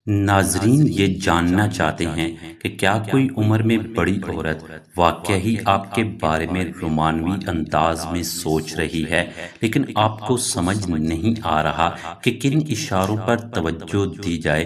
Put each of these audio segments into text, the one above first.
ناظرین یہ جاننا چاہتے ہیں کہ کیا کوئی عمر میں بڑی عورت واقعی ہی آپ کے بارے میں رومانوی انداز میں سوچ رہی ہے، لیکن آپ کو سمجھ نہیں آ رہا کہ کن اشاروں پر توجہ دی جائے؟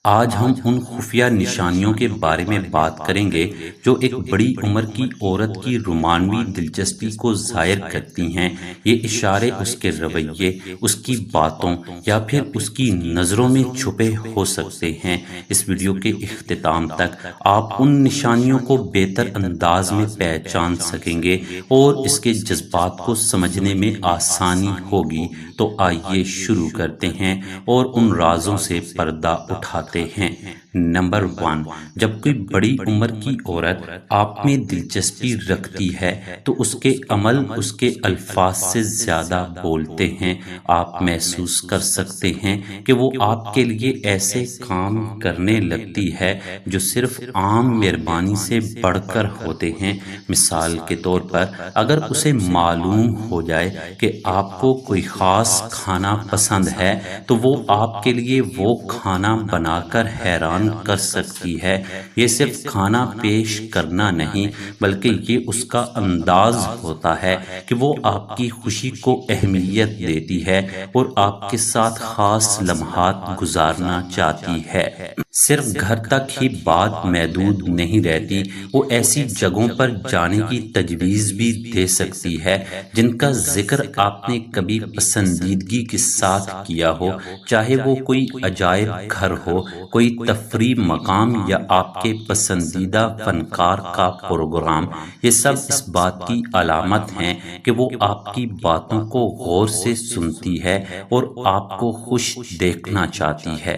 آج ہم ان خفیہ نشانیوں کے بارے میں بات کریں گے جو ایک بڑی عمر کی عورت کی رومانوی دلچسپی کو ظاہر کرتی ہیں۔ یہ اشارے اس کے رویے، اس کی باتوں یا پھر اس کی نظروں میں چھپے ہو سکتے ہیں۔ اس ویڈیو کے اختتام تک آپ ان نشانیوں کو بہتر انداز میں پہچان سکیں گے اور اس کے جذبات کو سمجھنے میں آسانی ہوگی۔ تو آئیے شروع کرتے ہیں اور ان رازوں سے پردہ اٹھاتے ہیں۔ نمبر 1، جب کوئی بڑی عمر کی عورت آپ میں دلچسپی رکھتی ہے تو اس کے عمل اس کے الفاظ سے زیادہ بولتے ہیں۔ آپ محسوس کر سکتے ہیں کہ وہ آپ کے لیے ایسے کام کرنے لگتی ہے جو صرف عام مہربانی سے بڑھ کر ہوتے ہیں۔ مثال کے طور پر، اگر اسے معلوم ہو جائے کہ آپ کو کوئی خاص کھانا پسند ہے تو وہ آپ کے لیے وہ کھانا بنا کر حیران کر سکتی ہے۔ یہ صرف کھانا پیش کرنا نہیں بلکہ یہ اس کا انداز ہوتا ہے کہ وہ آپ کی خوشی کو اہمیت دیتی ہے اور آپ کے ساتھ خاص لمحات گزارنا چاہتی ہے۔ صرف گھر تک ہی بات محدود نہیں رہتی، وہ ایسی جگہوں پر جانے کی تجویز بھی دے سکتی ہے جن کا ذکر آپ نے کبھی پسندیدگی کے ساتھ کیا ہو، چاہے وہ کوئی عجائب گھر ہو، کوئی تفریح مقام یا آپ کے پسندیدہ فنکار کا پروگرام۔ یہ سب اس بات کی علامت ہیں کہ وہ آپ کی باتوں کو غور سے سنتی ہے اور آپ کو خوش دیکھنا چاہتی ہے۔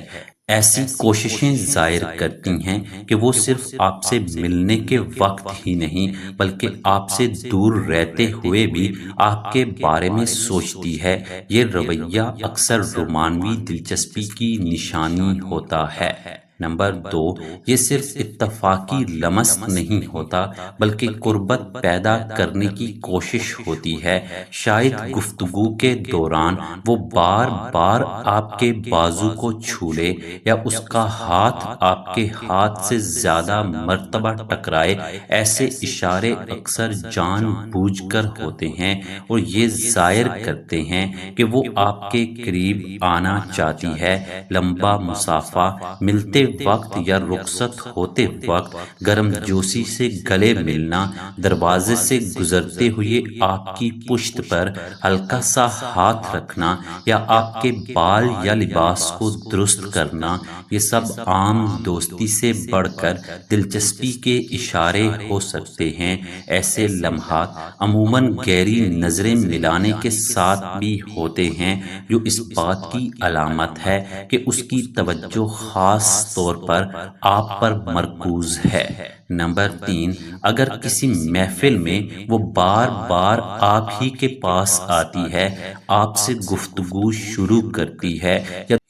ایسی کوششیں ظاہر کرتی ہیں کہ وہ صرف آپ سے ملنے کے وقت ہی نہیں بلکہ آپ سے دور رہتے ہوئے بھی آپ کے بارے میں سوچتی ہے۔ یہ رویہ اکثر رومانوی دلچسپی کی نشانی ہوتا ہے۔ نمبر 2، یہ صرف اتفاقی لمس نہیں ہوتا بلکہ قربت پیدا کرنے کی کوشش ہوتی ہے۔ شاید گفتگو کے دوران وہ بار بار آپ کے بازو کو چھو لے یا اس کا ہاتھ آپ کے ہاتھ سے زیادہ مرتبہ ٹکرائے۔ ایسے اشارے اکثر جان بوجھ کر ہوتے ہیں اور یہ ظاہر کرتے ہیں کہ وہ آپ کے قریب آنا چاہتی ہے۔ لمبا مسافہ، ملتے وقت یا رخصت ہوتے وقت گرم جوشی سے گلے ملنا، دروازے سے گزرتے ہوئے آپ کی پشت پر ہلکا سا ہاتھ رکھنا یا آپ کے بال یا لباس کو درست کرنا، یہ سب عام دوستی سے بڑھ کر دلچسپی کے اشارے ہو سکتے ہیں۔ ایسے لمحات عموماً گہری نظریں ملانے کے ساتھ بھی ہوتے ہیں جو اس بات کی علامت ہے کہ اس کی توجہ خاص طور پر آپ پر مرکوز ہے۔ نمبر 3، اگر کسی محفل میں وہ بار بار آپ ہی کے پاس آتی ہے، آپ سے گفتگو شروع کرتی ہے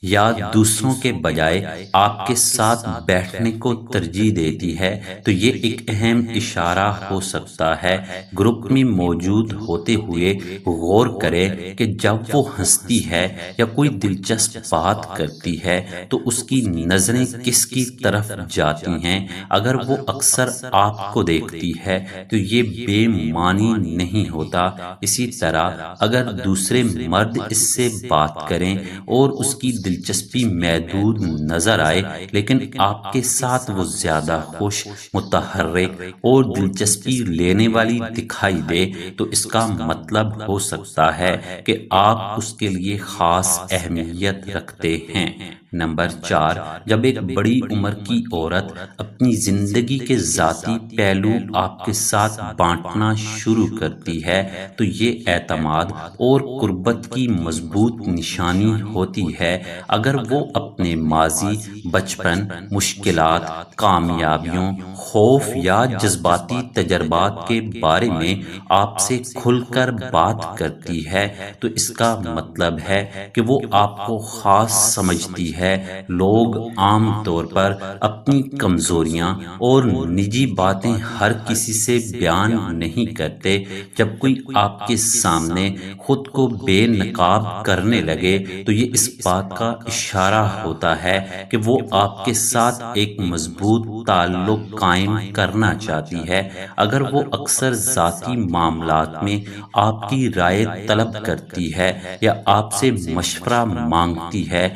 یا دوسروں کے بجائے آپ کے ساتھ بیٹھنے کو ترجیح دیتی ہے تو یہ ایک اہم اشارہ ہو سکتا ہے۔ گروپ میں موجود ہوتے ہوئے غور کریں کہ جب وہ ہنستی ہے یا کوئی دلچسپ بات کرتی ہے تو اس کی نظریں کس کی طرف جاتی ہیں۔ اگر وہ اکثر آپ کو دیکھتی ہے تو یہ بے معنی نہیں ہوتا۔ اسی طرح اگر دوسرے مرد اس سے بات کریں اور اس کی دلچسپی محدود نظر آئے لیکن آپ کے ساتھ وہ زیادہ خوش، متحرک اور دلچسپی لینے والی دکھائی دے تو اس کا مطلب ہو سکتا ہے کہ آپ اس کے لیے خاص اہمیت رکھتے ہیں۔ نمبر 4، جب ایک بڑی عمر کی عورت اپنی زندگی کے ذاتی پہلو آپ کے ساتھ بانٹنا شروع کرتی ہے تو یہ اعتماد اور قربت کی مضبوط نشانی ہوتی ہے۔ اگر وہ اپنے ماضی، بچپن، مشکلات، کامیابیوں، خوف یا جذباتی تجربات کے بارے میں آپ سے کھل کر بات کرتی ہے تو اس کا مطلب ہے کہ وہ آپ کو خاص سمجھتی ہے لوگ عام طور پر اپنی کمزوریاں اور نجی باتیں ہر کسی سے بیان نہیں کرتے۔ جب کوئی آپ کے سامنے خود کو بے نقاب کرنے لگے تو یہ اس بات کا اشارہ ہوتا ہے کہ وہ آپ کے ساتھ ایک مضبوط تعلق قائم کرنا چاہتی ہے۔ اگر وہ اکثر ذاتی معاملات میں آپ کی رائے طلب کرتی ہے یا آپ سے مشورہ مانگتی ہے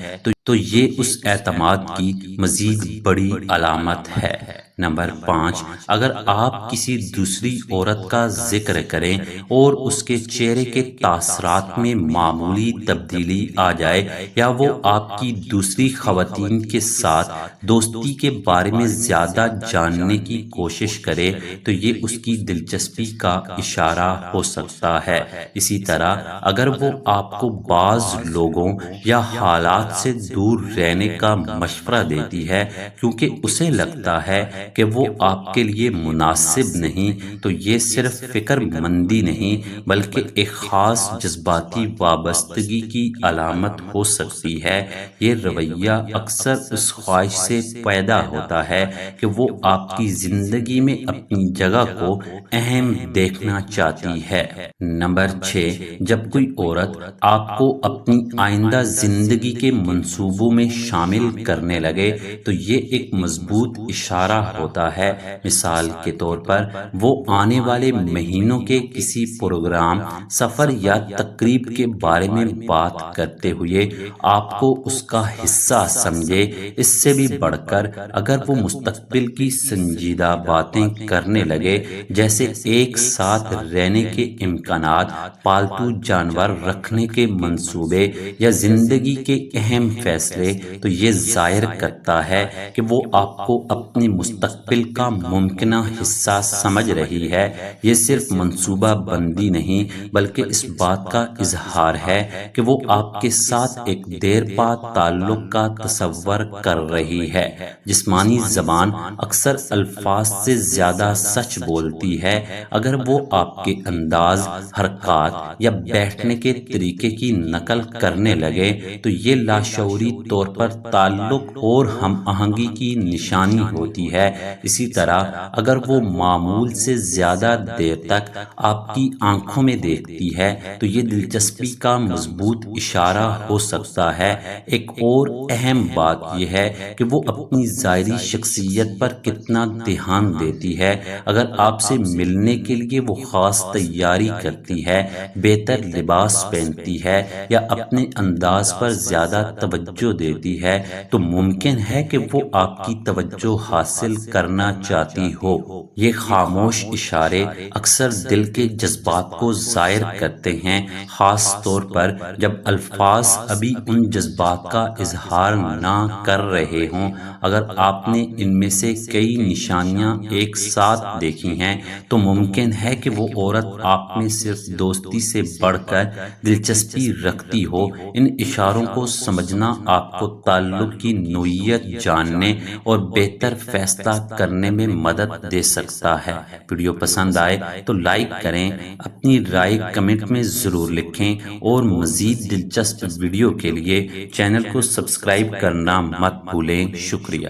تو یہ اس اعتماد کی مزید بڑی علامت ہے۔ نمبر 5، اگر آپ کسی دوسری عورت کا ذکر کریں اور اس کے چہرے کے تاثرات میں معمولی تبدیلی آ جائے یا وہ آپ کی دوسری خواتین کے ساتھ دوستی کے بارے میں زیادہ جاننے کی کوشش کرے تو یہ اس کی دلچسپی کا اشارہ ہو سکتا ہے۔ اسی طرح اگر وہ آپ کو بعض لوگوں یا حالات سے دور رہنے کا مشورہ دیتی ہے کیونکہ اسے لگتا ہے کہ وہ آپ کے لیے مناسب نہیں تو یہ صرف فکر مندی نہیں بلکہ ایک خاص جذباتی وابستگی کی علامت ہو سکتی ہے۔ یہ رویہ اکثر اس خواہش سے پیدا ہوتا ہے کہ وہ آپ کی زندگی میں اپنی جگہ کو اہم دیکھنا چاہتی ہے۔ نمبر 6، جب کوئی عورت آپ کو اپنی آئندہ زندگی کے منصوبوں میں شامل کرنے لگے تو یہ ایک مضبوط اشارہ ہوتا ہے۔ مثال کے طور پر وہ آنے والے مہینوں کے کسی پروگرام، سفر یا تقریب کے بارے میں بات کرتے ہوئے آپ کو اس کا حصہ سمجھے۔ اس سے بھی بڑھ کر اگر وہ مستقبل کی سنجیدہ باتیں کرنے لگے جیسے ایک ساتھ رہنے کے امکانات، پالتو جانور رکھنے کے منصوبے یا زندگی کے اہم فیصلے تو یہ ظاہر کرتا ہے کہ وہ آپ کو اپنے مستقبل کا ممکنہ حصہ سمجھ رہی ہے۔ یہ صرف منصوبہ بندی نہیں بلکہ اس بات کا اظہار ہے کہ وہ آپ کے ساتھ ایک دیر پا تعلق کا تصور کر رہی ہے۔ جسمانی زبان اکثر الفاظ سے زیادہ سچ بولتی ہے۔ اگر وہ آپ کے انداز، حرکات یا بیٹھنے کے طریقے کی نقل کرنے لگے تو یہ لاشعوری طور پر تعلق اور ہم آہنگی کی نشانی ہوتی ہے۔ اسی طرح اگر وہ معمول سے زیادہ دیر تک آپ کی آنکھوں میں دیکھتی ہے تو یہ دلچسپی کا مضبوط اشارہ ہو سکتا ہے۔ ایک اور اہم بات یہ ہے کہ وہ اپنی ظاہری شخصیت پر کتنا دھیان دیتی ہے۔ اگر آپ سے ملنے کے لیے وہ خاص تیاری کرتی ہے، بہتر لباس پہنتی ہے یا اپنے انداز پر زیادہ توجہ دیتی ہے تو ممکن ہے کہ وہ آپ کی توجہ حاصل کرنا چاہتی ہو۔ یہ خاموش اشارے اکثر دل کے جذبات کو ظاہر کرتے ہیں، خاص طور پر جب الفاظ ابھی ان جذبات کا اظہار نہ کر رہے ہوں۔ اگر آپ نے ان میں سے کئی نشانیاں ایک ساتھ دیکھی ہیں تو ممکن ہے کہ وہ عورت آپ میں صرف دوستی سے بڑھ کر دلچسپی رکھتی ہو۔ ان اشاروں کو سمجھنا آپ کو تعلق کی نوعیت جاننے اور بہتر فیصلہ کرنے میں مدد دے سکتا ہے۔ ویڈیو پسند آئے تو لائک کریں، اپنی رائے کمنٹ میں ضرور لکھیں اور مزید دلچسپ ویڈیو کے لیے چینل کو سبسکرائب کرنا مت بھولیں۔ شکریہ۔